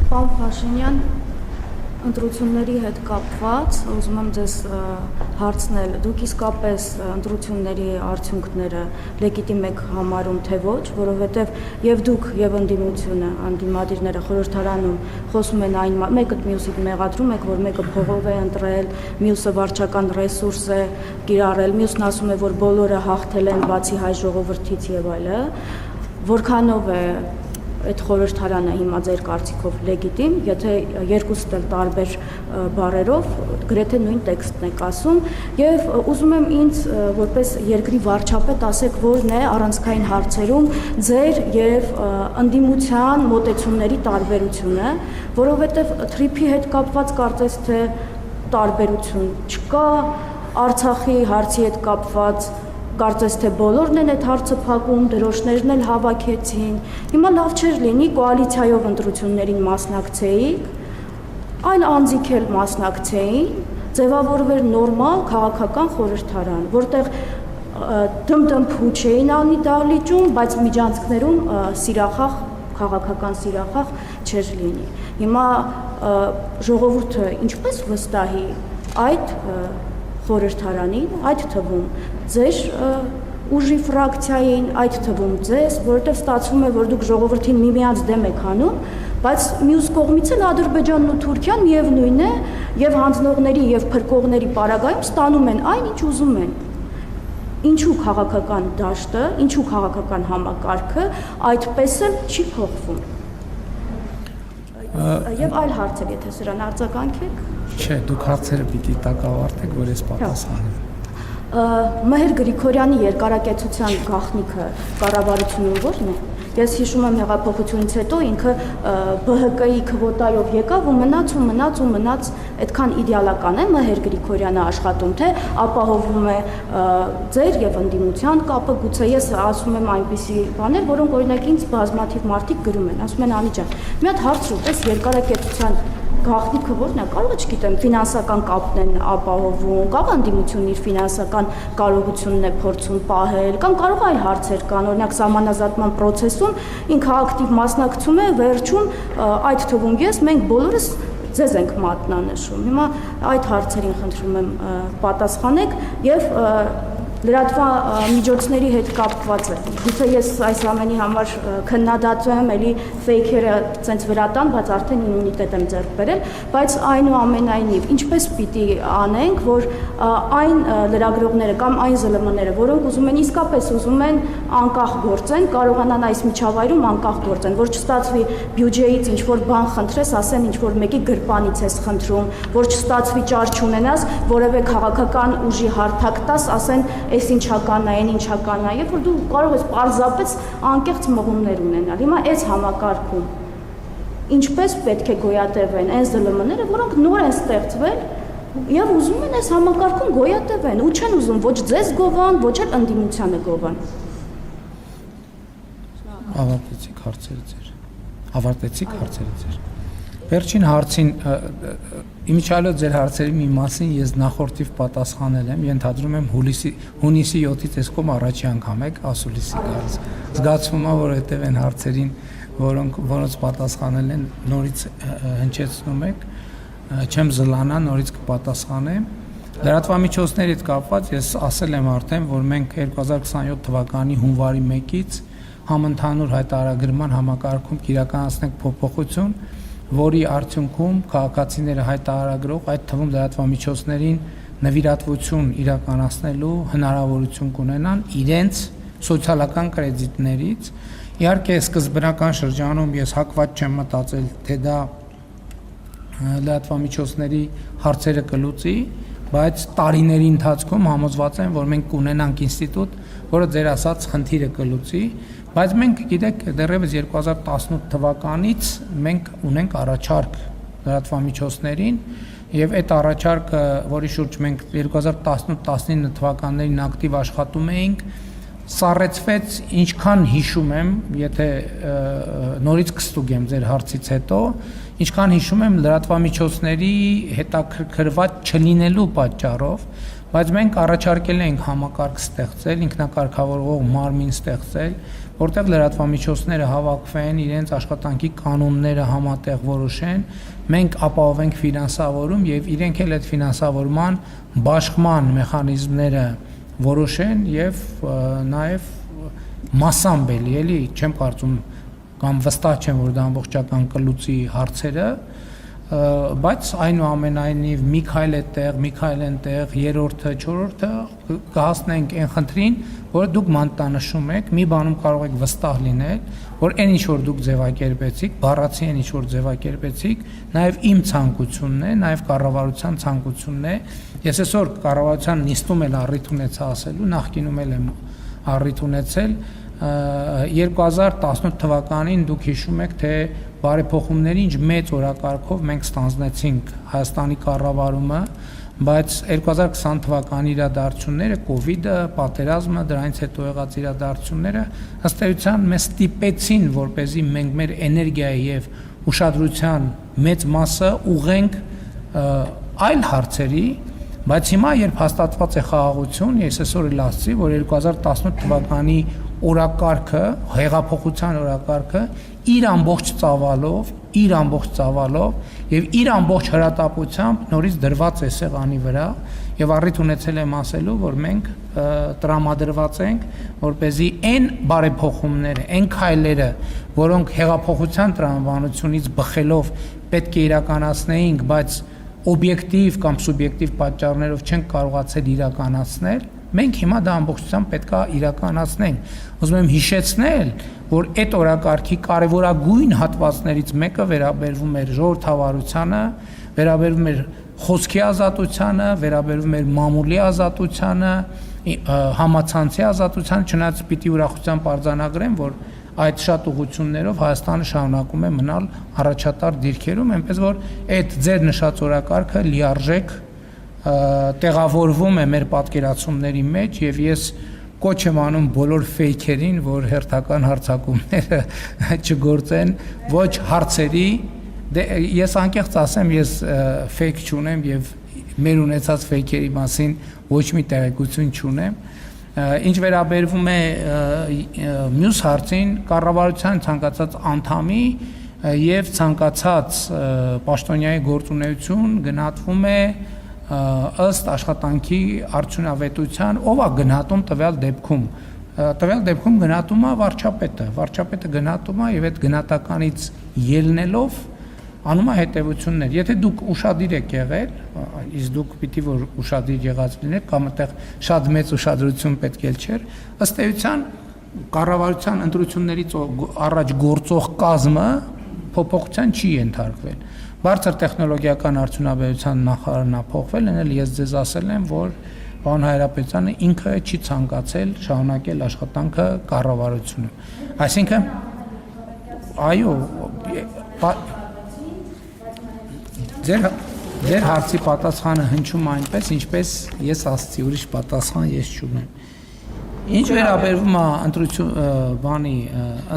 Պարոն Փաշինյան, ընտրությունների հետ կապված ուզում եմ ձեզ հարցնել, դուք իսկապես ընտրությունների արդյունքները լեգիտիմ եք համարում թե ոչ, որովհետև եւ դուք եւ ընդդիմությունը, անդիմադիրները խորհրդարանում խոսում են այն, մեկը մյուսին մեղադրում եք, որ մեկը փողով է ընտրել, մյուսը վարչական ռեսուրս է կիրառել, մյուսն ասում է, որ բոլորը հաղթել են բացի հայ ժողովրդից եւ այլը, որքանով է այդ խորհրդարանը հիմա ձեր կարծիքով լեգիտիմ, եթե երկուստ էլ տարբեր բառերով գրեթե նույն տեքստն եք ասում, եւ ուզում եմ ինձ որպես երկրի վարչապետ ասեք, որն է առանցքային հարցերում ձեր եւ ընդդիմության մոտեցումների տարբերությունը, որովհետեւ թրիփի հետ կապված կարծես թե տարբերություն չկա, Արցախի հարցի հետ կապված կարծես թե բոլորն են այդ հարցը փակում, դրոշներն էլ հավաքեցին։ Հիմա լավ չէր լինի կոալիցիայով ընտրություններին մասնակցեիք, այլ անձիկ էլ մասնակցեին, ձևավորվեր նորմալ քաղաքական խորհրդարան, որտեղ դմդմ փուչ էին անի դահլիճում, բայց միջանցքներում սիրախախ, քաղաքական սիրախախ չէր լինի։ Հիմա ժողովուրդը ինչպես վստահի այդ խորհրդարանին, այդ թվում ձեր ուժի ֆրակցիային, այդ թվում ձեզ, որովհետև ստացվում է, որ դուք ժողովրդին միմյանց դեմ եք անում, բայց մյուս կողմից էլ Ադրբեջանն ու Թուրքիան միևնույն է, եւ հանձնողների եւ փրկողների պարագայում ստանում են այն, ինչ ուզում են։ Ինչու քաղաքական դաշտը, ինչու քաղաքական համակարգը այդպես էլ չի փոխվում։ Եվ այլ հարցեր, եթե սրան արձագանքեք։ Չէ, դուք հարցերը պիտի տակ ավարտեք, որ ես պատասխանեմ։ Մհեր Գրիգորյանի երկարակեցության գաղտնիքը կառավարությունում ո՞րն է։ Ես հիշում եմ հեղափոխությունից հետո ինքը ԲՀԿ-ի քվոտայով եկավ ու մնաց, այդքան իդեալական է Մհեր Գրիգորյանը աշխատում, թե ապահովում է ձեր եւ ընդդիմության կապը, գուցե ես ասում եմ այնպիսի բաներ, որոնք օրինակ ինձ բազմաթիվ մարդիկ գրում են, ասում են Անի ջան, մի հատ հարց ուտես երկարակեցության գաղտնիքը ո՞րն է, կարող է, չգիտեմ, ֆինանսական կապն են ապահովում, կարող ընդդիմությունն իր ֆինանսական կարողությունն է փորձում պահել, կամ կարող այլ հարցեր կան, օրինակ սահմանազատման process-ում ինքը ակտիվ մասնակցում է, վերջում այդ թվում ես, մենք բոլորս ձեզ ենք մատնանշում։ Հիմա այդ հարցերին խնդրում եմ պատասխանեք եւ լրատվամիջոցների հետ կապված է։ Գուցե ես այս ամենի համար քննադատում էլի ֆեյքերը ցենց վրատան, բայց արդեն իմունիտետ եմ ձեռք բերել, բայց այնուամենայնիվ ինչպես պիտի անենք, որ այն լրագրողները կամ այն ԶԼՄ-ները, որոնք ուզում են իսկապես ուզում են անկախ գործեն, կարողանան այս միջավայրում անկախ գործեն, որ չստացվի բյուջեից ինչ որ բան խնդրես, ասեն ինչ որ մեկի գրպանից ես խնդրում, որ չստացվի ճար չունենաս, որևէ քաղաքական ուժի հարթակ տաս, ասեն այս ինչական է, այն ինչական է, երբ որ դու կարող ես պարզապես անկեղծ մղումներ ունենալ։ Հիմա այս համակարգում ինչպես պետք է գոյատևեն այն ԶԼՄ-ները, որոնք նոր են ստեղծվել եւ ուզում են այս համակարգում գոյատևեն, ու չեն ուզում ոչ ձեզ գովան, ոչ էլ ընդդիմությանը գովան։ Ավարտեցիք հարցերը ձեր։ Վերջին հարցին իմիջիալը ձեր հարցերի մի մասին ես նախորդիվ պատասխանել եմ, ենթադրում եմ հունիսի 7-ից այս կողմ առաջի անգամ եք ասուլիսի գալիս։ Զգացվում է, որ հետև են հարցերին, որոնց պատասխանել են, նորից հնչեցնում եք, չեմ զլանա, նորից կպատասխանեմ։ Լրատվամիջոցների հետ կապված ես ասել եմ արդեն, որ մենք 2027 թվականի հունվարի 1-ից համընդհանուր հայտարարագրման համակարգում կիրականացնենք փոփոխություն, որի արդյունքում քաղաքացիները հայտարարագրող, այդ թվում լրատվամիջոցներին նվիրատվություն իրականացնելու հնարավորություն կունենան իրենց սոցիալական կրեդիտներից։ Իհարկե, սկզբնական շրջանում ես հակված չեմ մտածել, թե դա լրատվամիջոցների հարցերը կլուծի, բայց տարիների ընթացքում համոզված եմ, որ մենք կունենանք ինստիտուտ, որը ձեր ասած խնդիրը կլուծի, բայց մենք գիտեք դեռևս 2018 թվականից մենք ունենք առաջարկ լրատվամիջոցներին եւ այդ առաջարկը, որի շուրջ մենք 2018-19 թվականներին ակտիվ աշխատում էինք, սառեցվեց, ինչքան հիշում եմ, եթե նորից կստուգեմ ձեր հարցից հետո, ինչքան հիշում եմ լրատվամիջոցների հետաքրքրված չլինելու պատճառով, բայց մենք առաջարկել ենք համակարգ ստեղծել, ինքնակարգավորող մարմին ստեղծել, որտեղ լրատվամիջոցները հավաքվեն, իրենց աշխատանքի կանոնները համատեղ որոշեն, մենք ապահովենք ֆինանսավորում եւ իրենք էլ այդ ֆինանսավորման բաշխման մեխանիզմները որոշեն եւ նաեւ մասամբ էլի, չեմ կարծում կամ վստահ չեմ, որ դա ամբողջական կլուծի հարցերը, բայց այնուամենայնիվ մի քայլ այդտեղ, մի քայլ այնտեղ, երրորդը, չորրորդը կհասնենք այն խնդրին, որ դուք մանտանշում եք, մի բանում կարող եք վստահ լինել, որ այն ինչ որ դուք ձևակերպեցիք, բառացի այն ինչ որ ձևակերպեցիք, նաև իմ ցանկությունն է, նաև կառավարության ցանկությունն է։ Ես այսօր կառավարության նիստում էլ առիթ ունեցա ասելու, նախկինում էլ եմ առիթ ունեցել 2018 թվականին դուք հիշում եք, թե բարեփոխումների ինչ մեծ օրակարգով մենք ստանձնեցինք Հայաստանի կառավարումը, բայց 2020 թվականի իրադարձությունները, կովիդը, պատերազմը, դրանից հետո եղած իրադարձությունները ըստ էության մեզ ստիպեցին, որպեսզի մենք մեր էներգիայի եւ ուշադրության մեծ մասը ուղենք այլ հարցերի, բայց հիմա երբ հաստատված է խաղաղություն, ես այսօր էլ ասացի, որ 2018 թվականի օրակարգը, հեղափոխության օրակարգը իր ամբողջ ծավալով եւ իր ամբողջ հրատապությամբ նորից դրված է սեղանի վրա եւ առիթ ունեցել եմ ասելու, որ մենք տրամադրված ենք, որպեսզի այն բարեփոխումները, այն քայլերը, որոնք հեղափոխության տրամաբանությունից բխելով պետք է իրականացնեինք, բայց օբյեկտիվ կամ սուբյեկտիվ պատճառներով չենք կարողացել իրականացնել, մենք հիմա դա ամբողջությամբ պետքա իրականացնենք։ Ուզում եմ հիշեցնել, որ այդ օրակարգի կարևորագույն հատվածներից մեկը վերաբերվում էր ժողովրդավարությանը, վերաբերվում էր խոսքի ազատությանը, վերաբերվում էր մամուլի ազատությանը, համացանցի ազատությանը, չնայած պիտի ուրախությամբ արձանագրեմ, որ այդ շատ ուղղություններով Հայաստանը շարունակում է մնալ առաջատար դիրքերում, այնպես որ այդ ձեր նշած օրակարգը լիարժեք տեղավորվում է մեր պատկերացումների մեջ եւ ես կոչ եմ անում բոլոր ֆեյքերին, որ հերթական հարձակումները չգործեն ոչ հարցերի, ես անկեղծ ասեմ, ես ֆեյք չունեմ եւ մեր ունեցած ֆեյքերի մասին ոչ մի տեղեկություն չունեմ։ Ինչ վերաբերվում է մյուս հարցին, կառավարության ցանկացած անդամի եւ ցանկացած պաշտոնյայի գործունեություն գնահատվում է ըստ աշխատանքի արդյունավետության, ով է գնահատում տվյալ դեպքում գնահատում է վարչապետը գնահատում է եւ այդ գնահատականից ելնելով անում է հետևություններ։ Եթե դուք ուշադիր եք եղել, իսկ դուք պիտի որ ուշադիր եղած լինեք, կամ այդտեղ շատ մեծ ուշադրություն պետք է չէր, ըստ էության կառավարության ընտրություններից առաջ գործող կազմը փոփոխության չի ենթարկվել։ Բարձր տեխնոլոգիական արդյունաբերության նախարարն է փոխվել, այլ ես ձեզ ասել եմ, որ պարոն Հայրապետյանը ինքը չի ցանկացել շարունակել աշխատանքը կառավարությունում։ Այսինքն, այո, ձեր հարցի պատասխանը հնչում այնպես, ինչպես ես ասացի, ուրիշ պատասխան ես չունեմ։ Ինչ վերաբերվում է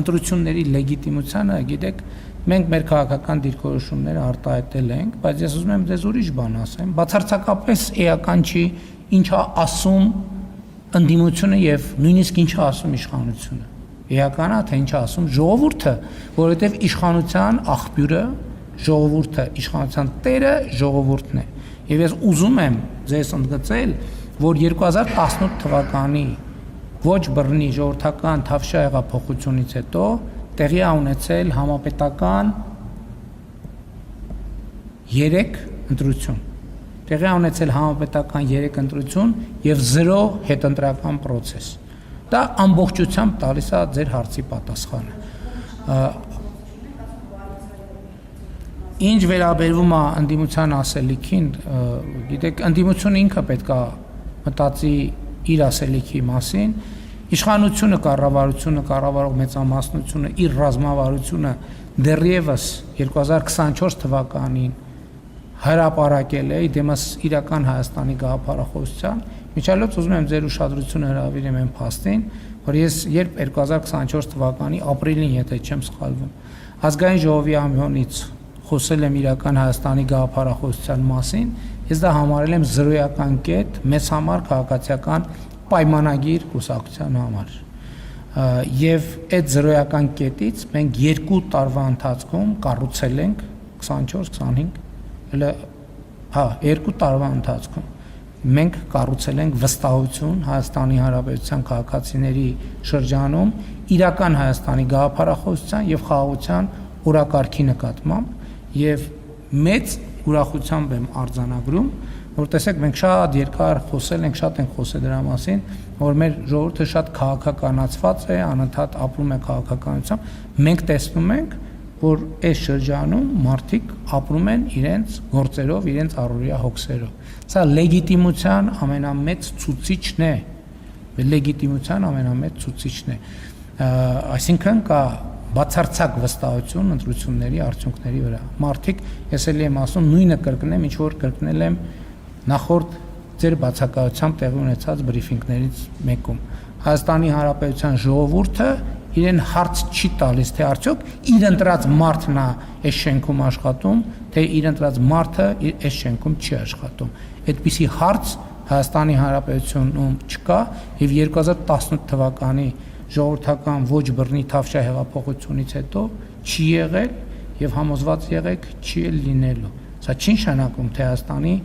ընտրությունների լեգիտիմությանը, գիտեք, մենք մեր քաղաքական դիրքորոշումները արտահայտել ենք, բայց ես ուզում եմ ձեզ ուրիշ բան ասեմ, բացարձակապես էական չի ինչա ասում ընդդիմությունը եւ նույնիսկ ինչա ասում իշխանությունը։ Էական է, թե ինչա ասում ժողովուրդը, որովհետեւ իշխանության աղբյուրը, ժողովուրդը, իշխանության տերը ժողովուրդն է։ Եվ ես ուզում եմ ձեզ ընդգծել, որ 2018 թվականի ոչ բռնի ժողովրդական թավշյա հեղափոխությունից հետո տեղի է ունեցել համապետական 3 ընտրություն։ Տեղի է ունեցել համապետական 3 ընտրություն եւ 0 հետընտրական process։ Դա ամբողջությամբ տալիս է ձեր հարցի պատասխանը։ Ինչ վերաբերվում է ընդդիմության ասելիքին, գիտեք, ընդդիմությունը ինքը պետք է մտածի իր ասելիքի մասին, իշխանությունը, կառավարությունը, կառավարող մեծամասնությունը, իր ռազմավարությունը դեռևս 2024 թվականին հրապարակել է դեմս իրական Հայաստանի գաղափարախոսության։ Միջալոց ուզում եմ ձեր ուշադրությունը հրավիրեմ այն փաստին, որ ես երբ 2024 թվականի ապրիլին, եթե չեմ սխալվում, ազգային ժողովի ամյոնից խոսել եմ իրական Հայաստանի գաղափարախոսության մասին, ես դա համարել եմ զրոյական կետ մեզ համար քաղաքացիական պայմանագիր կուսակցության համար։ Եվ այդ զրոյական կետից մենք 2 տարվա ընթացքում կառուցել ենք 24-25, հա, 2 տարվա ընթացքում մենք կառուցել ենք վստահություն Հայաստանի Հանրապետության քաղաքացիների շրջանում իրական Հայաստանի գաղափարախոսության եւ խաղաղության օրակարգի նկատմամբ եւ մեծ ուրախությամբ եմ արձանագրում, որ տեսեք մենք շատ երկար խոսել ենք, շատ ենք խոսել դրա մասին, որ մեր ժողովուրդը շատ քաղաքականացված է, անընդհատ ապրում է քաղաքականությամբ, մենք տեսնում ենք, որ այս շրջանում մարդիկ ապրում են իրենց գործերով, իրենց առօրյա հոգսերով։ Սա լեգիտիմության ամենամեծ ցուցիչն է, լեգիտիմության ամենամեծ ցուցիչն է։ Այսինքն կա բացարձակ վստահություն ընտրությունների արդյունքների վրա։ Մարդիկ, ես էլի եմ ասում, նույնը կրկնեմ, ինչ որ կրկնել եմ նախորդ ձեր բացակայությամբ տեղի ունեցած բրիֆինգներից մեկում։ Հայաստանի Հանրապետության ժողովուրդը իրեն հարց չի տալիս, թե արդյոք իր ընտրած մարդն է այս շենքում աշխատում, թե իր ընտրած մարդը այս շենքում չի աշխատում։ Այդպիսի հարց Հայաստանի Հանրապետությունում չկա եւ 2018 թվականի ժողովրդական ոչ բռնի Թավշյա հեղափոխությունից հետո չի եղել եւ համոզված եղեք չի լինելու։ Սա չի նշանակում, թե Հայաստանի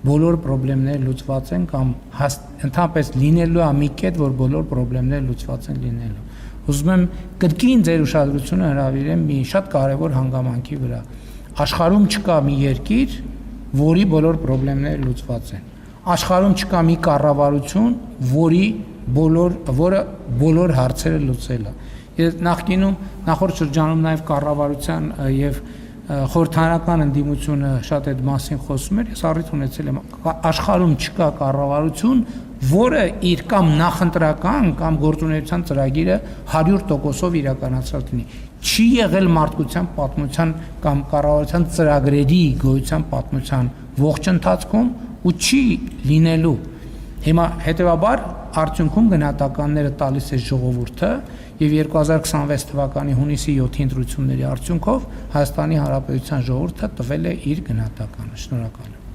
բոլոր խնդիրները լուծված են կամ ընդհանրապես լինելու է մի կետ, որ բոլոր խնդիրները լուծված են լինելու։ Ուզում եմ կրկին ձեր ուշադրությունը հրավիրեմ մի շատ կարևոր հանգամանքի վրա։ Աշխարհում չկա մի երկիր, որի բոլոր խնդիրները լուծված են։ Աշխարհում չկա մի կառավարություն, որը բոլոր հարցերը լուծել է։ Ես նախորդ շրջանում նաև կառավարության եւ խորհրդարանական ընդդիմությունը շատ այդ մասին խոսում էր, ես առիթ ունեցել եմ, աշխարհում չկա կառավարություն, որը իր կամ նախընտրական կամ գործունեության ծրագիրը 100%-ով իրականացրած լինի։ Չի եղել մարդկության պատմության կամ կառավարության ծրագրերի գոյության պատմության ողջ ընթացքում ու չի լինելու։ Հիմա հետեւաբար արդյունքում գնահատականները տալիս է ժողովուրդը եւ 2026 թվականի հունիսի 7-ի ընտրությունների արդյունքով Հայաստանի Հանրապետության ժողովուրդը տվել է իր գնահատականը։ Շնորհակալ եմ։